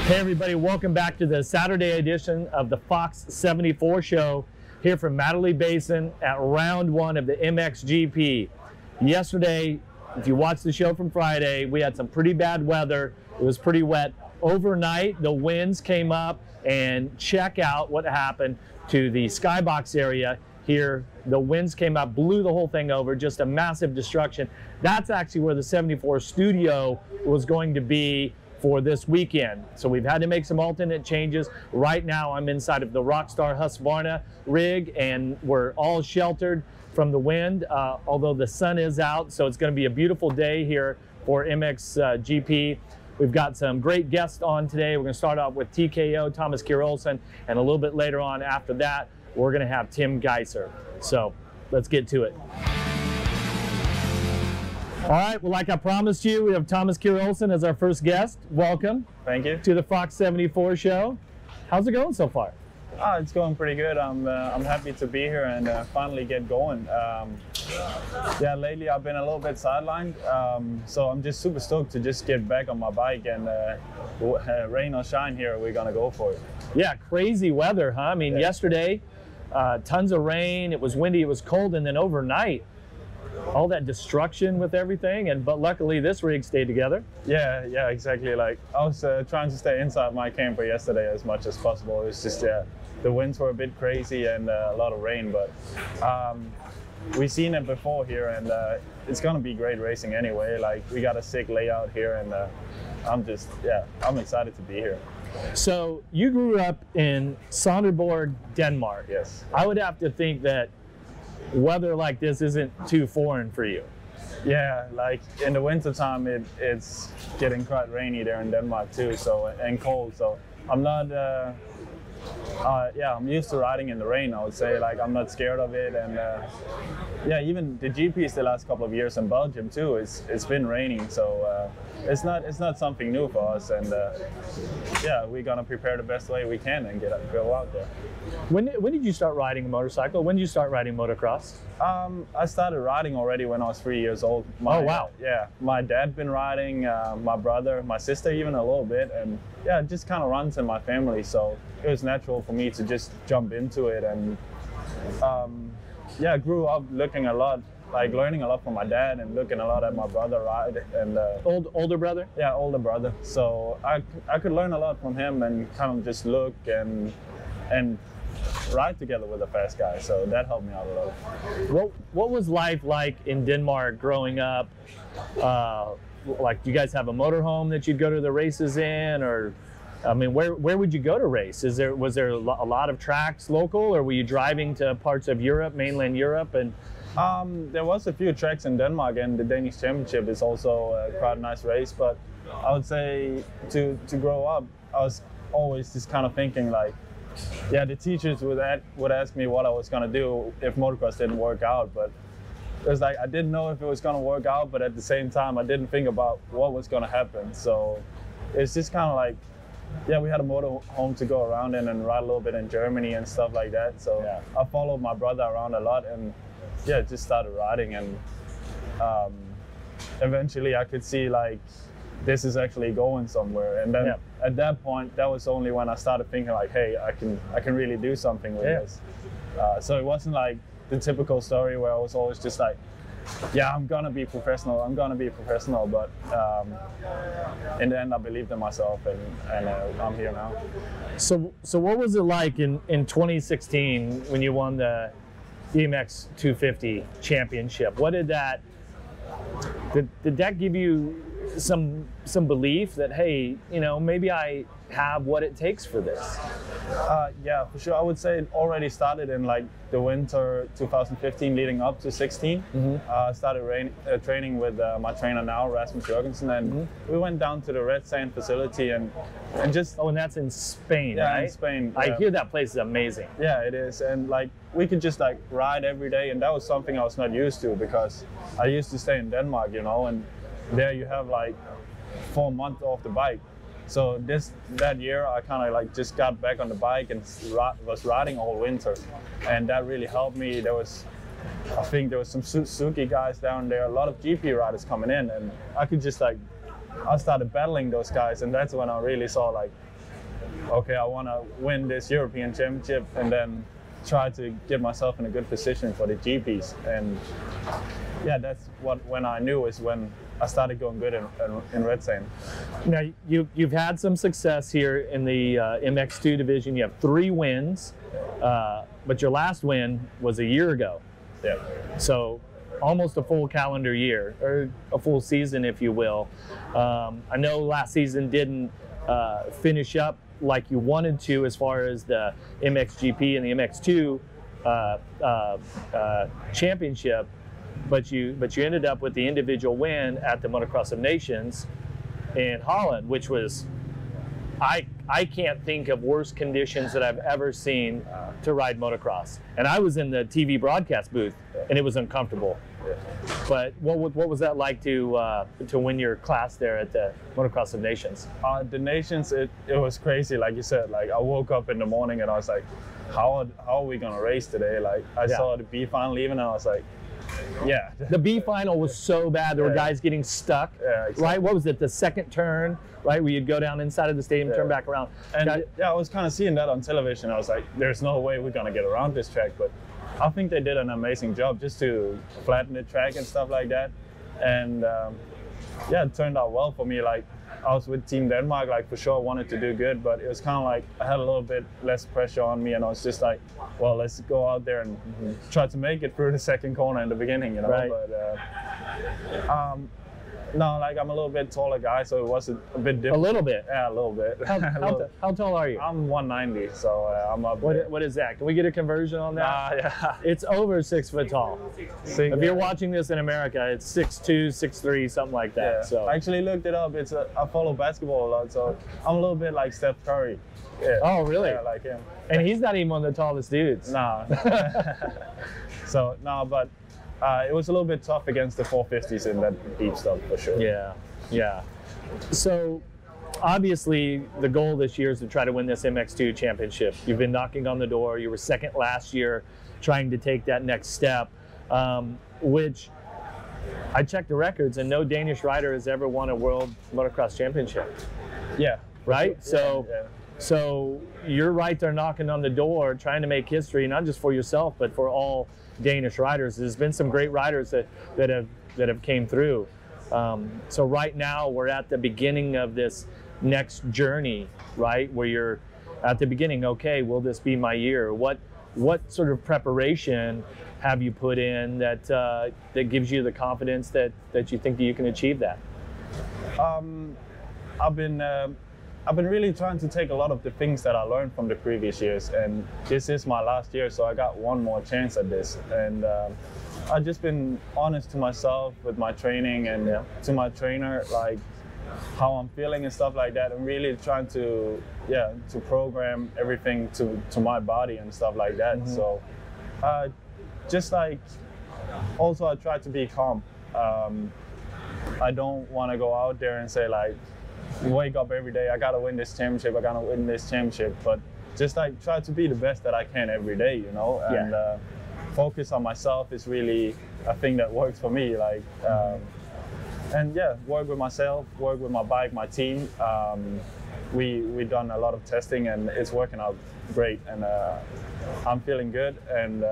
Hey everybody, welcome back to the Saturday edition of the Fox 74 show here from Madeley Basin at round one of the MXGP. Yesterday, if you watched the show from Friday, we had some pretty bad weather. It was pretty wet. Overnight, the winds came up, and check out what happened to the skybox area here. The winds came up, blew the whole thing over, just a massive destruction. That's actually where the 74 studio was going to be for this weekend. So we've had to make some alternate changes. Right now I'm inside of the Rockstar Husqvarna rig, and we're all sheltered from the wind, although the sun is out. So it's going to be a beautiful day here for MXGP. We've got some great guests on today. We're going to start off with TKO, Thomas Kjer Olsen, and a little bit later on after that, we're going to have Tim Geiser. So let's get to it. All right, well, like I promised you, we have Thomas Kjer Olsen as our first guest. Welcome. Thank you. To the Fox 74 show. How's it going so far? It's going pretty good. I'm happy to be here and finally get going. Yeah, lately I've been a little bit sidelined, so I'm just super stoked to just get back on my bike, and rain or shine here, we're gonna go for it. Yeah, crazy weather, huh? I mean, yesterday, tons of rain, it was windy, it was cold, and then overnight, all that destruction with everything, but luckily this rig stayed together. Yeah, exactly. Like, I was trying to stay inside my camper yesterday as much as possible. It was just, the winds were a bit crazy and a lot of rain, but we've seen it before here, and it's gonna be great racing anyway. Like, we got a sick layout here, and I'm excited to be here. So you grew up in Sonderborg, Denmark. Yes. I would have to think that weather like this isn't too foreign for you. Yeah, like in the winter time, it's getting quite rainy there in Denmark too, so, and cold. So I'm not, I'm used to riding in the rain, I would say. Like, I'm not scared of it, and yeah, even the GPs the last couple of years in Belgium too, it's been raining, so it's not something new for us, and yeah, we're gonna prepare the best way we can and go out there. When did you start riding a motorcycle? When did you start riding motocross? I started riding already when I was 3 years old. Oh wow! Yeah, my dad been riding, my brother, my sister even a little bit, and yeah, it just kind of runs in my family, so it was natural for me to just jump into it, and yeah, I grew up looking a lot, like learning a lot from my dad and looking a lot at my brother ride, and older brother. Yeah, older brother. So I could learn a lot from him and kind of just look and ride together with a fast guy. So that helped me out a lot. What was life like in Denmark growing up? Like, do you guys have a motorhome that you'd go to the races in, or I mean, where would you go to race? Was there a lot of tracks local, or were you driving to parts of Europe, mainland Europe? And there was a few tracks in Denmark, and the Danish Championship is also quite a nice race. But I would say to grow up, I was always just kind of thinking like, yeah, the teachers would ask me what I was gonna do if motocross didn't work out, but it was like I didn't know if it was gonna work out, but at the same time I didn't think about what was gonna happen. So it's just kind of like, yeah, we had a motor home to go around in and ride a little bit in Germany and stuff like that. So yeah, I followed my brother around a lot, and yeah, just started riding, and eventually I could see like this is actually going somewhere. And then at that point, that was only when I started thinking like, hey, I can really do something with this. So it wasn't like the typical story where I was always just like, yeah, I'm gonna be professional, but in the end I believed in myself, and I'm here now. So what was it like in 2016 when you won the MX 250 championship? What did that give you some belief that, hey, you know, maybe I have what it takes for this? Yeah, for sure. I would say it already started in like the winter 2015 leading up to 16. I started training with my trainer now, Rasmus Jorgensen, and we went down to the Red Sand facility and just... Oh, and that's in Spain, right? Yeah, in Spain. I hear that place is amazing. Yeah, it is. And like, we could just like ride every day, and that was something I was not used to, because I used to stay in Denmark, you know, and there you have like 4 months off the bike. So that year I kind of like just got back on the bike and was riding all winter, and that really helped me. I think there was some Suzuki guys down there, a lot of GP riders coming in, and I could just like, I started battling those guys, and that's when I really saw like, okay, I want to win this European Championship and then try to get myself in a good position for the GPs. And yeah, that's when I knew is when I started going good in red sand. Now you've had some success here in the MX2 division. You have 3 wins, but your last win was a year ago. Yeah. So almost a full calendar year, or a full season, if you will. I know last season didn't finish up like you wanted to as far as the MXGP and the MX2 championship, but you ended up with the individual win at the Motocross of Nations in Holland, which was, I can't think of worse conditions that I've ever seen to ride motocross. And I was in the TV broadcast booth, and it was uncomfortable. But what was that like to win your class there at the Motocross of Nations? The Nations, it was crazy. Like you said, like I woke up in the morning and I was like, how are we gonna race today? Like I saw the B final leaving and I was like, yeah. The B final was so bad. There were guys getting stuck. Yeah, exactly. Right? What was it? The second turn, right? Where you'd go down inside of the stadium, turn back around. And I was kind of seeing that on television. I was like, there's no way we're gonna get around this track. But I think they did an amazing job just to flatten the track and stuff like that. And yeah, it turned out well for me. Like I was with Team Denmark, like for sure I wanted to do good, but it was kind of like I had a little bit less pressure on me, and I was just like, well, let's go out there and try to make it through the second corner in the beginning, you know. Right. But no, like I'm a little bit taller guy, so it was a bit different. A little bit? Yeah, a little bit. How tall are you? I'm 190, so I'm up there. What is that? Can we get a conversion on that? Yeah. It's over 6 foot tall. If you're watching this in America, it's 6'2", 6'3", something like that. Yeah. So I actually looked it up. I follow basketball a lot, so I'm a little bit like Steph Curry. Yeah. Oh, really? Yeah, like him. And he's not even one of the tallest dudes. Nah. So, no, but it was a little bit tough against the 450s in that deep stuff, for sure. Yeah, yeah. So, obviously, the goal this year is to try to win this MX2 championship. You've been knocking on the door. You were second last year, trying to take that next step, which I checked the records, and no Danish rider has ever won a World Motocross Championship. Yeah. Right? So, so you're right there knocking on the door, trying to make history, not just for yourself, but for all Danish riders. There's been some great riders that have came through. So right now we're at the beginning of this next journey, right? Where you're at the beginning. Okay, will this be my year? What sort of preparation have you put in that that gives you the confidence that you think that you can achieve that? I've been really trying to take a lot of the things that I learned from the previous years, and this is my last year, so I got one more chance at this. And I've just been honest to myself with my training and to my trainer, like how I'm feeling and stuff like that. I'm really trying to program everything to my body and stuff like that. Mm-hmm. So just like, also I try to be calm. I don't want to go out there and say like, wake up every day, I gotta win this championship, I gotta win this championship, but just like try to be the best that I can every day, you know, and focus on myself is really a thing that works for me. Like, and yeah, work with myself, work with my bike, my team. We've done a lot of testing and it's working out great, and I'm feeling good and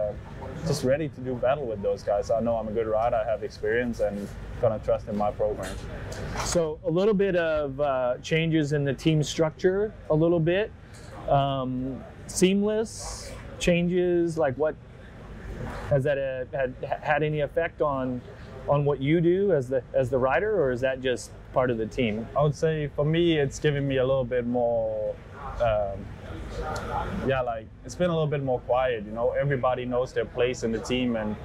just ready to do battle with those guys. I know I'm a good rider, I have experience, and gonna trust in my program. So a little bit of changes in the team structure, a little bit. Seamless changes, like what, has that had any effect on what you do as the rider, or is that just part of the team? I would say for me, it's giving me a little bit more, like it's been a little bit more quiet, you know, everybody knows their place in the team, and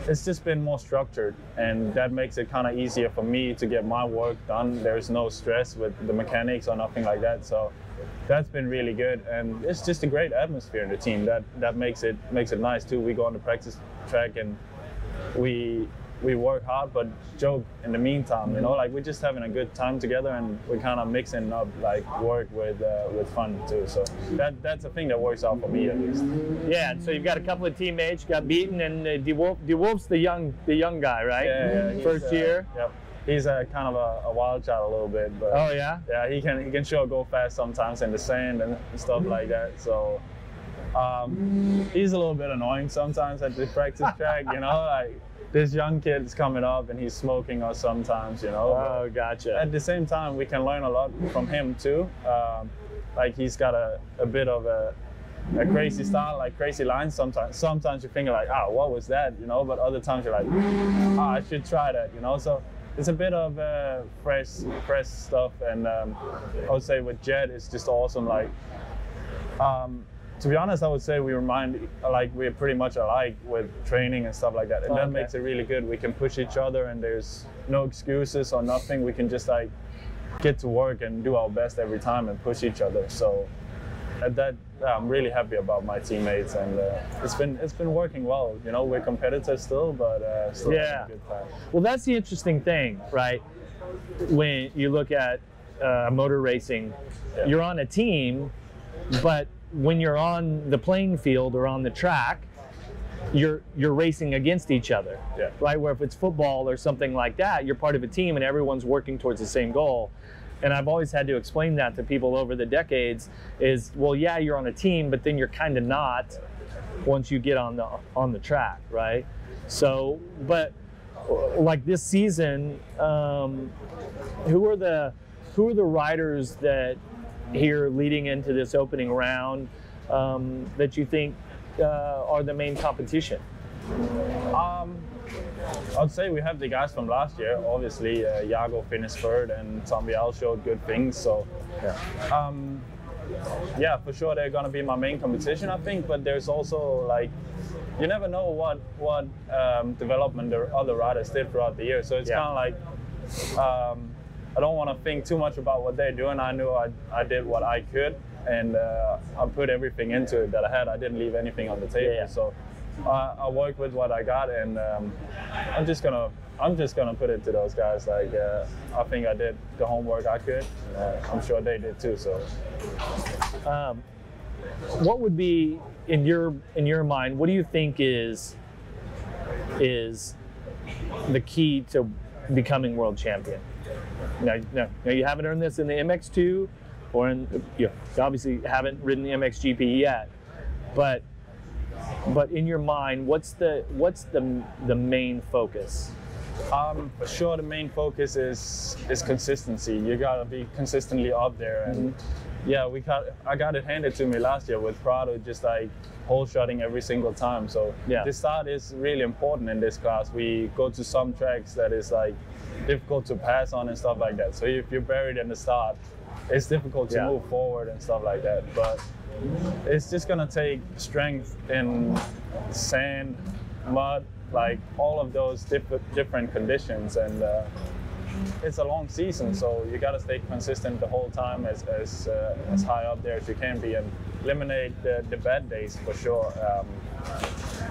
it's just been more structured, and that makes it kind of easier for me to get my work done. There's no stress with the mechanics or nothing like that, so that's been really good, and it's just a great atmosphere in the team that makes it nice too. We go on the practice track and we work hard but joke in the meantime, you know, like we're just having a good time together, and we're kind of mixing up like work with fun too. So that's a thing that works out for me at least. Yeah, and so you've got a couple of teammates, got beaten, and De Wolf's the young guy, right? Yeah, first year. Yep. he's a kind of a wild child a little bit. But Oh yeah. yeah, he can sure go fast sometimes in the sand and stuff like that. So he's a little bit annoying sometimes at the practice track. You know, like this young kid is coming up and he's smoking us sometimes. You know. Oh, gotcha. At the same time, we can learn a lot from him too. Like he's got a bit of a crazy style, like crazy lines sometimes. Sometimes you think like, ah, what was that, you know? But other times you're like, ah, I should try that, you know? So it's a bit of fresh stuff. And I would say with Jet, it's just awesome. Like, to be honest, I would say we're pretty much alike with training and stuff like that. And that makes it really good. We can push each other and there's no excuses or nothing. We can just like get to work and do our best every time and push each other. So at that, I'm really happy about my teammates, and it's been working well. You know, we're competitors still, but still having a good time. Well, that's the interesting thing, right? When you look at motor racing, you're on a team, but when you're on the playing field or on the track, you're racing against each other, right? Where if it's football or something like that, you're part of a team and everyone's working towards the same goal. And I've always had to explain that to people over the decades is, well, yeah, you're on a team, but then you're kind of not once you get on the track, right? So, but like this season, who are the riders that here leading into this opening round that you think are the main competition? I'd say we have the guys from last year. Obviously, Jago finished third, and Tom Bial showed good things. So, yeah, for sure they're gonna be my main competition, I think. But there's also like, you never know what development the other riders did throughout the year. So it's kind of like, I don't want to think too much about what they're doing. I knew I did what I could, and I put everything into it that I had. I didn't leave anything on the table. So I worked with what I got, and I'm just gonna put it to those guys. Like I think I did the homework I could. I'm sure they did too. So, what would be in your mind? What do you think is the key to becoming world champion? Now you haven't earned this in the MX2, or you obviously haven't ridden the MXGP yet, but in your mind, what's the main focus? For sure, the main focus is consistency. You gotta be consistently up there, and yeah, I got it handed to me last year with Prado, just like hole shotting every single time. So the start is really important in this class. We go to some tracks that is like difficult to pass on and stuff like that. So if you're buried in the start, it's difficult to move forward and stuff like that. But it's just gonna take strength in sand, mud, like all of those different conditions, and it's a long season, so you gotta stay consistent the whole time, as high up there as you can be, and eliminate the bad days for sure.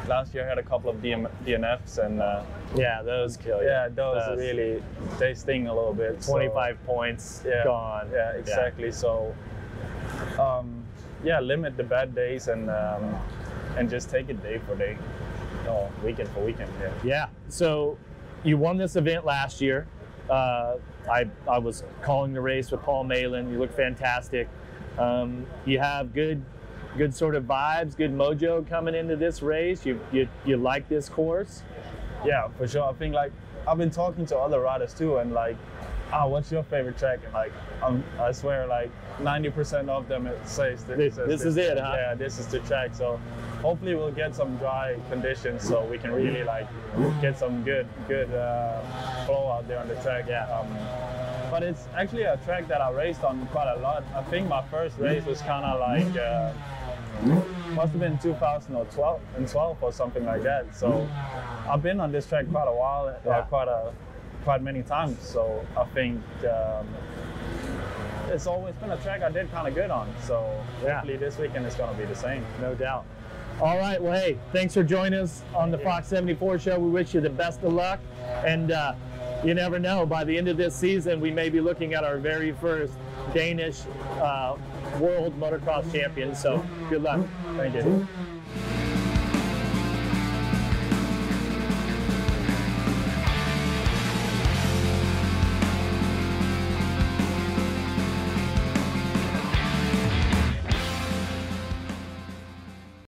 Last year I had a couple of DNFs, and those kill you. Yeah, those really, they sting a little bit. 25 points gone. Yeah, exactly. So limit the bad days, and just take it day for day, weekend for weekend. Yeah. So you won this event last year. I was calling the race with Paul Malin. You look fantastic. You have good sort of vibes, good mojo coming into this race. You like this course? Yeah, for sure. I think like I've been talking to other riders too, and like, what's your favorite track? And like, I swear like 90% of them it says this is it, huh? Yeah, this is the track. So hopefully we'll get some dry conditions so we can really like get some good flow out there on the track. But it's actually a track that I raced on quite a lot. I think my first race was kind of like must have been 2012 or something like that. So I've been on this track quite a while, quite many times. So I think it's always been a track I did kind of good on. So hopefully this weekend is going to be the same. No doubt. All right. Well, hey, thanks for joining us on the Fox 74 show. We wish you the best of luck. And you never know, by the end of this season, we may be looking at our very first Danish world motocross champion. So good luck. Thank you.